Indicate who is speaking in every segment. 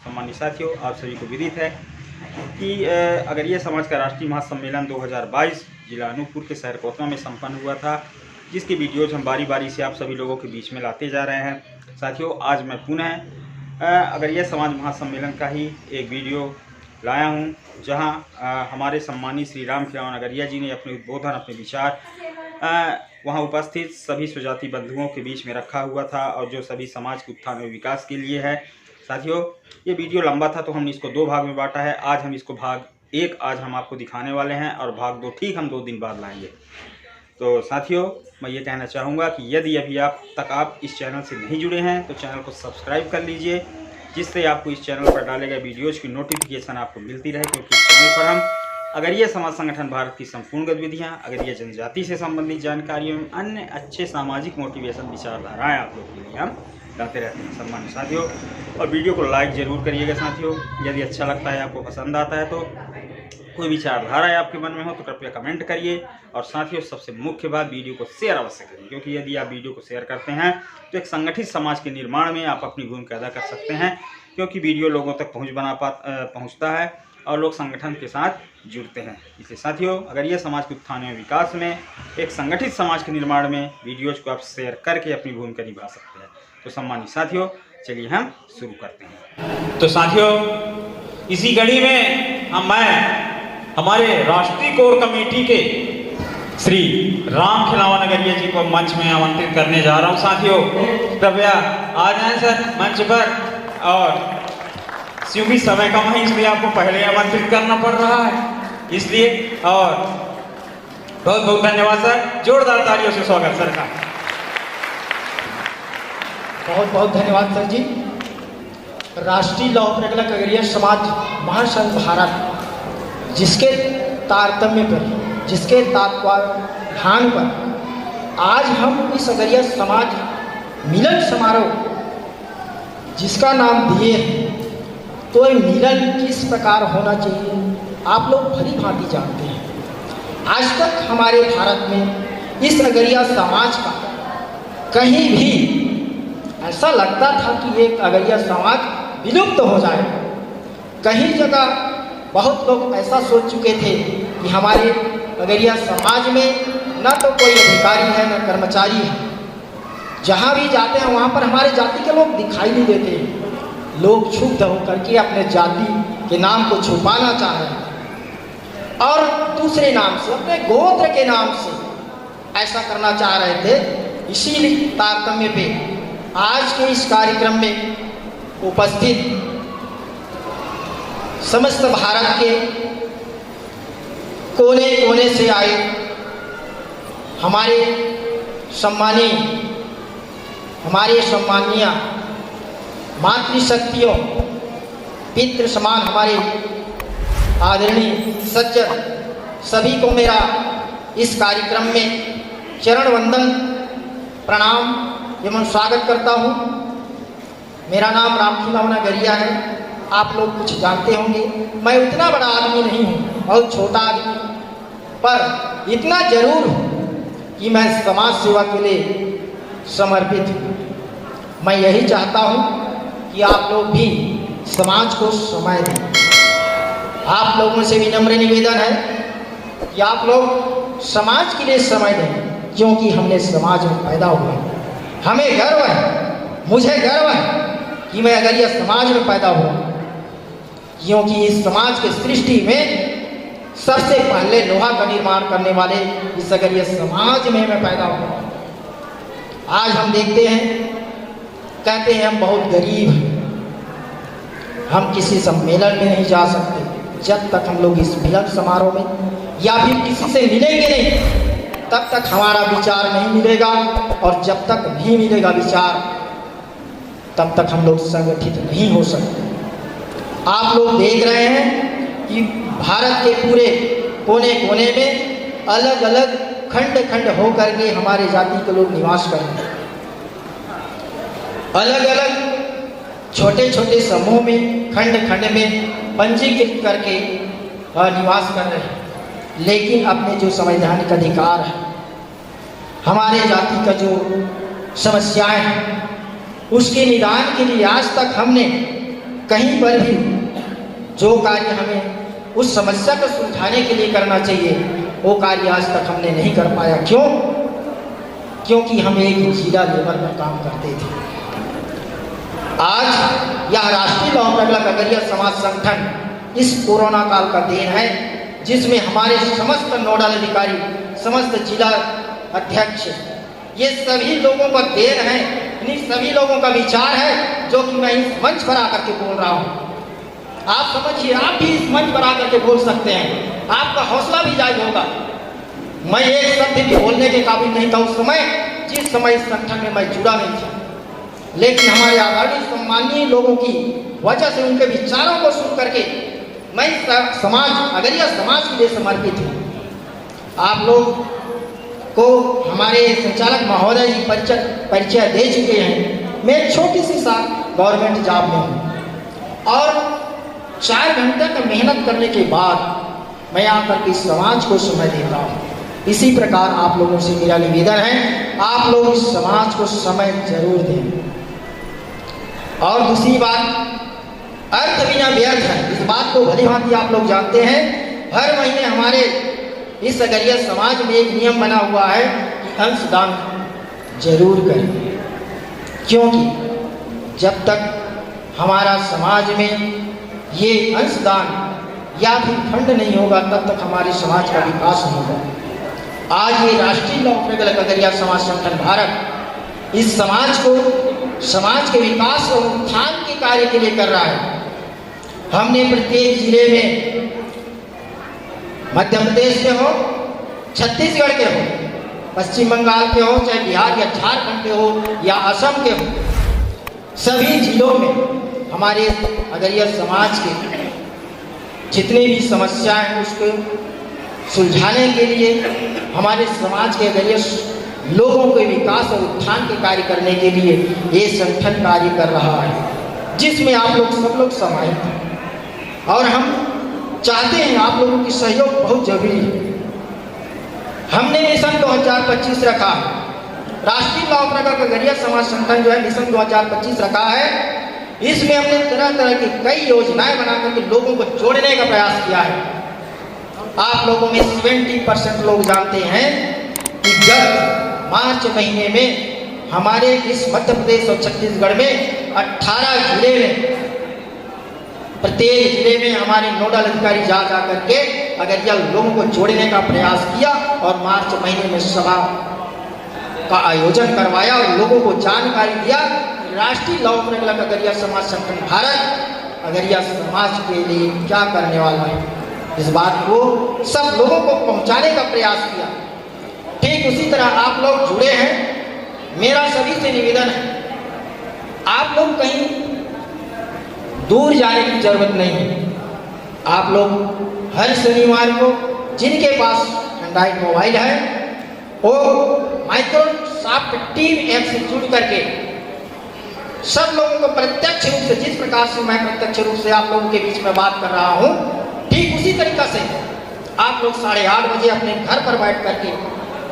Speaker 1: सम्मानित साथियों, आप सभी को विदित है कि अगरिया समाज का राष्ट्रीय महासम्मेलन 2022 जिला अनूपपुर के शहर कोतवा में संपन्न हुआ था, जिसकी वीडियोज हम बारी बारी से आप सभी लोगों के बीच में लाते जा रहे हैं। साथियों, आज मैं पुनः अगरिया समाज महासम्मेलन का ही एक वीडियो लाया हूं, जहां हमारे सम्मानित श्री राम खिलावन अगरिया जी ने अपने उद्बोधन, अपने विचार वहां उपस्थित सभी स्वजाति बंधुओं के बीच में रखा हुआ था, और जो सभी समाज के उत्थान और विकास के लिए है। साथियों, ये वीडियो लंबा था तो हमने इसको 2 भाग में बांटा है। आज हम इसको भाग 1 आज हम आपको दिखाने वाले हैं, और भाग 2 ठीक हम 2 दिन बाद लाएंगे। तो साथियों, मैं ये कहना चाहूँगा कि यदि अभी आप इस चैनल से नहीं जुड़े हैं तो चैनल को सब्सक्राइब कर लीजिए, जिससे आपको इस चैनल पर डाले गए वीडियोज़ की नोटिफिकेशन आपको मिलती रहे, क्योंकि इस चैनल पर हम अगरिया समाज संगठन भारत की संपूर्ण गतिविधियाँ, अगरिया जनजाति से संबंधित जानकारियों एवं अन्य अच्छे सामाजिक मोटिवेशन विचारधाराएँ आप लोग के लिए हम लाते रहते हैं। सम्मानित साथियों, और वीडियो को लाइक जरूर करिएगा साथियों। यदि अच्छा लगता है, आपको पसंद आता है, तो कोई विचारधारा है आपके मन में हो तो कृपया कमेंट करिए। और साथियों, सबसे मुख्य बात, वीडियो को शेयर अवश्य करिए, क्योंकि यदि आप वीडियो को शेयर करते हैं तो एक संगठित समाज के निर्माण में आप अपनी भूमिका अदा कर सकते हैं, क्योंकि वीडियो लोगों तक पहुँचता है और लोग संगठन के साथ जुड़ते हैं। इसलिए साथियों, अगर ये समाज के उत्थान एवं विकास में, एक संगठित समाज के निर्माण में वीडियोज़ को आप शेयर करके अपनी भूमिका निभा सकते हैं। तो सम्मानित साथियों, चलिए हम शुरू करते हैं। तो साथियों, इसी कड़ी में हमारे राष्ट्रीय कोर कमेटी के श्री राम खिलावन अगरिया जी को मंच में आमंत्रित करने जा रहा हूं। साथियों, कृपया आ जाएं सर मंच पर। और क्योंकि समय कम है, इसलिए आपको पहले आमंत्रित करना पड़ रहा है, इसलिए। और बहुत बहुत धन्यवाद सर, जोरदार तालियों से स्वागत सर का।
Speaker 2: बहुत बहुत धन्यवाद सर जी। राष्ट्रीय लौह प्रगलक अगरिया समाज महासंघ भारत, जिसके तारतम्य पर, जिसके तत्वाधान पर आज हम इस अगरिया समाज मिलन समारोह जिसका नाम दिए हैं, तो ये मिलन किस प्रकार होना चाहिए आप लोग भली भांति जानते हैं। आज तक हमारे भारत में इस अगरिया समाज का कहीं भी ऐसा लगता था कि एक अगरिया समाज विलुप्त हो जाए। कहीं जगह बहुत लोग ऐसा सोच चुके थे कि हमारे अगरिया समाज में न तो कोई अधिकारी है न कर्मचारी है, जहाँ भी जाते हैं वहाँ पर हमारे जाति के लोग दिखाई नहीं देते। लोग क्षुब्ध होकर के अपने जाति के नाम को छुपाना चाह रहे हैं और दूसरे नाम से, अपने गोत्र के नाम से ऐसा करना चाह रहे थे। इसीलिए तारतम्य पे आज के इस कार्यक्रम में उपस्थित समस्त भारत के कोने कोने से आए हमारे सम्मानीय मातृशक्तियों, पितृ समान हमारे आदरणीय सज्जन, सभी को मेरा इस कार्यक्रम में चरण वंदन, प्रणाम एवं स्वागत करता हूँ। मेरा नाम राम खिलावन अगरिया है। आप लोग कुछ जानते होंगे, मैं उतना बड़ा आदमी नहीं हूँ और छोटा आदमी, पर इतना जरूर हूँ कि मैं समाज सेवा के लिए समर्पित हूँ। मैं यही चाहता हूँ कि आप लोग भी समाज को समय दें। आप लोगों से विनम्र निवेदन है कि आप लोग समाज के लिए समय दें, क्योंकि हमने समाज में पैदा हुआ। हमें गर्व है, मुझे गर्व है कि मैं अगरिया समाज में पैदा हुआ, क्योंकि इस समाज के सृष्टि में सबसे पहले लोहा का निर्माण करने वाले इस अगरिया समाज में मैं पैदा हुआ। आज हम देखते हैं, कहते हैं हम बहुत गरीब हैं, हम किसी सम्मेलन में नहीं जा सकते जब तक हम लोग इस मिलन समारोह में या फिर किसी से मिलेंगे नहीं, तब तक हमारा विचार नहीं मिलेगा, और जब तक नहीं मिलेगा विचार, तब तक हम लोग संगठित नहीं हो सकते। आप लोग देख रहे हैं कि भारत के पूरे कोने कोने में अलग अलग खंड खंड होकर के हमारे जाति के लोग निवास कर रहे हैं। अलग अलग छोटे छोटे समूह में, खंड खंड में पंजीकृत करके निवास कर रहे हैं। लेकिन अपने जो संवैधानिक अधिकार है, हमारे जाति का जो समस्याएं हैं, उसके निदान के लिए आज तक हमने कहीं पर भी जो कार्य हमें उस समस्या को सुलझाने के लिए करना चाहिए वो कार्य आज तक हमने नहीं कर पाया। क्यों? क्योंकि हम एक जिला लेवल पर काम करते थे। आज यह राष्ट्रीय लौह प्रगला खगड़िया समाज संगठन इस कोरोना काल का देन है, जिसमें हमारे समस्त नोडल अधिकारी, समस्त जिला अध्यक्ष, ये सभी लोगों का देन है, इन्हीं सभी लोगों का विचार है जो कि मैं इस मंच पर आकर के बोल रहा हूँ। आप समझिए, आप भी इस मंच पर आकर के बोल सकते हैं, आपका हौसला भी जायज होगा। मैं एक शब्द भी बोलने के काबिल नहीं था उस समय, जिस समय इस संगठन में मैं जुड़ा नहीं था, लेकिन हमारे आदरणीय सम्मानीय लोगों की वजह से, उनके विचारों को सुन करके मैं समाज, अगरिया समाज के लिए समर्पित हूँ। आप लोग को हमारे संचालक महोदय जी परिचय दे चुके हैं। मैं छोटी सी सा गवर्नमेंट जॉब में हूँ और 4 घंटे का मेहनत करने के बाद मैं आकर के समाज को समय देता हूँ। इसी प्रकार आप लोगों से मेरा निवेदन है, आप लोग इस समाज को समय जरूर दें। और दूसरी बात, अर्थ बिना व्यर्थ है, इस बात को भली भांति आप लोग जानते हैं। हर महीने हमारे इस अगरिया समाज में एक नियम बना हुआ है कि अंशदान जरूर करें, क्योंकि जब तक हमारा समाज में ये अंशदान या फिर फंड नहीं होगा तब तक हमारे समाज का विकास नहीं होगा। आज ये राष्ट्रीय लौह प्रगला खगड़िया समाज संगठन भारत इस समाज को, समाज के विकास और उत्थान के कार्य के लिए कर रहा है। हमने प्रत्येक जिले में, मध्य प्रदेश के हो, छत्तीसगढ़ के हो, पश्चिम बंगाल के हो, चाहे बिहार या झारखंड के हो या असम के हो, सभी जिलों में हमारे अगरिया समाज के जितनी भी समस्याएं हैं उसको सुलझाने के लिए, हमारे समाज के अगरिया लोगों के विकास और उत्थान के कार्य करने के लिए ये संगठन कार्य कर रहा है, जिसमें आप लोग सब लोग समाहित हैं। और हम चाहते हैं आप लोगों की सहयोग बहुत जरूरी है। हमने मिशन 2025 रखा है, राष्ट्रीय लौह प्रगला खगड़िया समाज संगठन जो है मिशन 2025 रखा है। इसमें हमने तरह तरह की कई योजनाएं बनाकर के लोगों को जोड़ने का प्रयास किया है। आप लोगों में 70% लोग जानते हैं कि गत मार्च महीने में हमारे इस मध्य प्रदेश और छत्तीसगढ़ में 18 जिले में, प्रत्येक जिले में हमारे नोडल अधिकारी जा करके अगरिया लोगों को जोड़ने का प्रयास किया और मार्च महीने में सभा का आयोजन करवाया और लोगों को जानकारी दिया राष्ट्रीय लौह प्रगला खगड़िया समाज संगठन भारत अगरिया समाज के लिए क्या करने वाला है। इस बात को सब लोगों को पहुंचाने का प्रयास किया। ठीक उसी तरह आप लोग जुड़े हैं, मेरा सभी से निवेदन है, आप लोग कहीं दूर जाने की जरूरत नहीं है। आप लोग हर शनिवार को जिनके पास एंड्रॉइड मोबाइल है वो माइक्रोसॉफ्ट टीम ऐप से जुड़ करके सब लोगों को प्रत्यक्ष रूप से, जिस प्रकार से मैं प्रत्यक्ष रूप से आप लोगों के बीच में बात कर रहा हूँ, ठीक उसी तरीका से आप लोग 8:30 बजे अपने घर पर बैठ करके,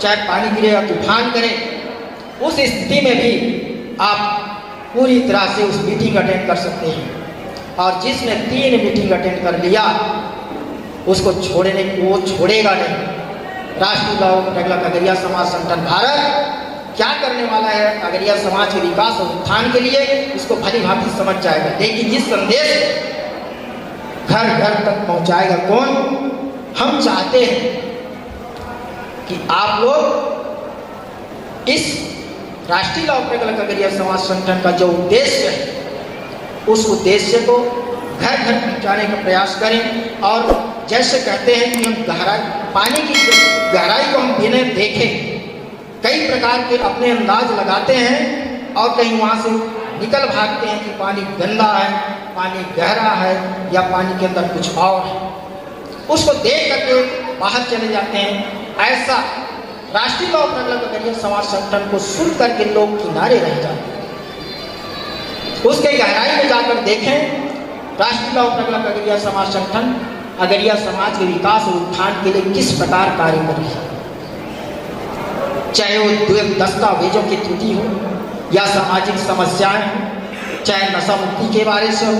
Speaker 2: चाहे पानी गिरे या तूफान करे, उस स्थिति में भी आप पूरी तरह से उस मीटिंग अटेंड कर सकते हैं। और जिसने 3 मीटिंग अटेंड कर लिया उसको छोड़ने को वो छोड़ेगा नहीं। राष्ट्रीय लौह प्रगला खगड़िया समाज संगठन भारत क्या करने वाला है अगरिया समाज के विकास और उत्थान के लिए, इसको भली भांति समझ जाएगा। लेकिन ये संदेश घर घर तक पहुंचाएगा कौन? हम चाहते हैं कि आप लोग इस राष्ट्रीय लौह प्रगला खगड़िया समाज संगठन का जो उद्देश्य है उस उद्देश्य को घर घर पहुंचाने का प्रयास करें। और जैसे कहते हैं कि हम गहराई, पानी की गहराई को हम बिना देखे कई प्रकार के अपने अंदाज लगाते हैं और कहीं वहाँ से निकल भागते हैं कि पानी गंदा है, पानी गहरा है या पानी के अंदर कुछ और है, उसको देख करके बाहर चले जाते हैं। ऐसा राष्ट्रीय लौह प्रगला खगड़िया समाज संगठन को सुन करके लोग किनारे रह जाते हैं। उसके गहराई में जाकर देखें राष्ट्रीय लौह प्रगला खगड़िया समाज संगठन अगरिया समाज के विकास और उत्थान के लिए किस प्रकार कार्य कर रही है। चाहे वो दस्तावेजों की त्रुटि हो या सामाजिक समस्याएं हो, चाहे नशा मुक्ति के बारे से हो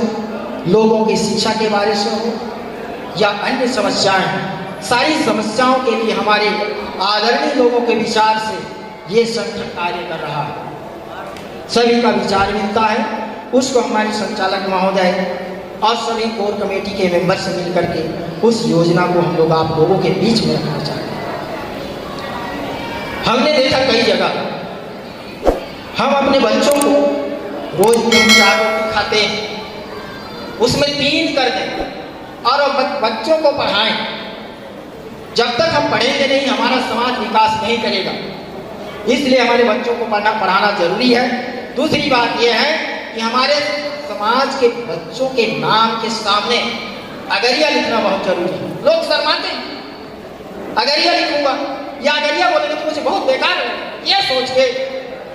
Speaker 2: लोगों की शिक्षा के बारे से हो या अन्य समस्याएं, सारी समस्याओं के लिए हमारे आदरणीय लोगों के विचार से ये संगठन कार्य कर रहा है। सभी का विचार मिलता है, उसको हमारे संचालक महोदय और सभी कोर कमेटी के मेंबर से मिलकर के उस योजना को हम लोग आप लोगों के बीच में रखना चाहते हैं। हमने देखा कई जगह हम अपने बच्चों को रोज 3-4 रोटी खाते हैं, उसमें 3 कर दें और बच्चों को पढ़ाएं। जब तक हम पढ़ेंगे नहीं, हमारा समाज विकास नहीं करेगा। इसलिए हमारे बच्चों को पढ़ाना जरूरी है। दूसरी बात यह है कि हमारे समाज के बच्चों के नाम के सामने अगरिया लिखना बहुत जरूरी है। लोग शर्माते हैं, अगरिया लिखूंगा या अगरिया बोलेंगे तो मुझे बहुत बेकार है, ये सोच के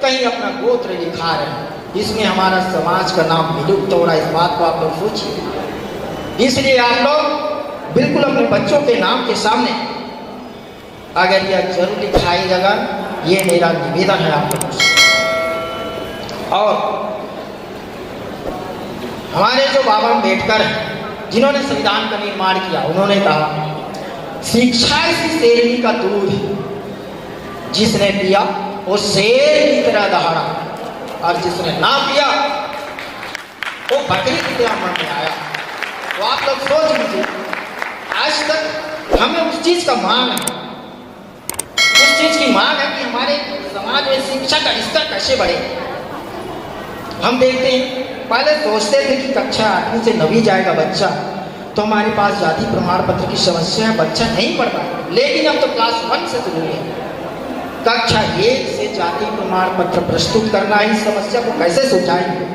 Speaker 2: कहीं अपना गोत्र लिखा रहे, इसमें हमारा समाज का नाम विलुप्त हो रहा है। इस बात को आप लोग सोचिए। इसलिए आप लोग बिल्कुल अपने बच्चों के नाम के सामने अगरिया जरूर लिखाइएगा, ये मेरा निवेदन है आप लोगों से। और हमारे जो बाबा अम्बेडकर हैं, जिन्होंने संविधान का निर्माण किया, उन्होंने कहा शिक्षा इसी शेरनी का दूध, जिसने पिया वो शेर की तरह दहाड़ा और जिसने ना पिया वो बकरी की तरह मन में आया। तो आप लोग सोच लीजिए, आज तक हमें उस चीज का मांग है, उस चीज की मांग है कि हमारे समाज में शिक्षा का स्तर कैसे बढ़े। हम देखते हैं पहले सोचते थे कि कक्षा 8वीं से 9वीं जाएगा बच्चा तो हमारे पास जाति प्रमाण पत्र की समस्या है, बच्चा नहीं पढ़ पाएगा। लेकिन अब तो क्लास 1 से शुरू है, कक्षा 1 से जाति प्रमाण पत्र प्रस्तुत करना ही समस्या को कैसे सुलझाएंगे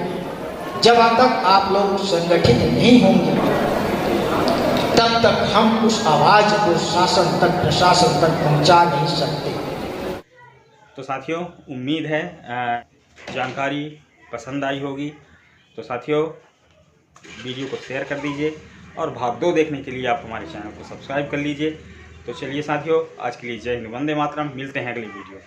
Speaker 2: जब तक आप लोग संगठित नहीं होंगे, तब तक हम उस आवाज को शासन तक, प्रशासन तक पहुंचा नहीं सकते।
Speaker 1: तो साथियों, उम्मीद है जानकारी पसंद आई होगी। तो साथियों, वीडियो को शेयर कर दीजिए और भाग 2 देखने के लिए आप हमारे चैनल को सब्सक्राइब कर लीजिए। तो चलिए साथियों, आज के लिए जय हिंद, वंदे मातरम। मिलते हैं अगली वीडियो।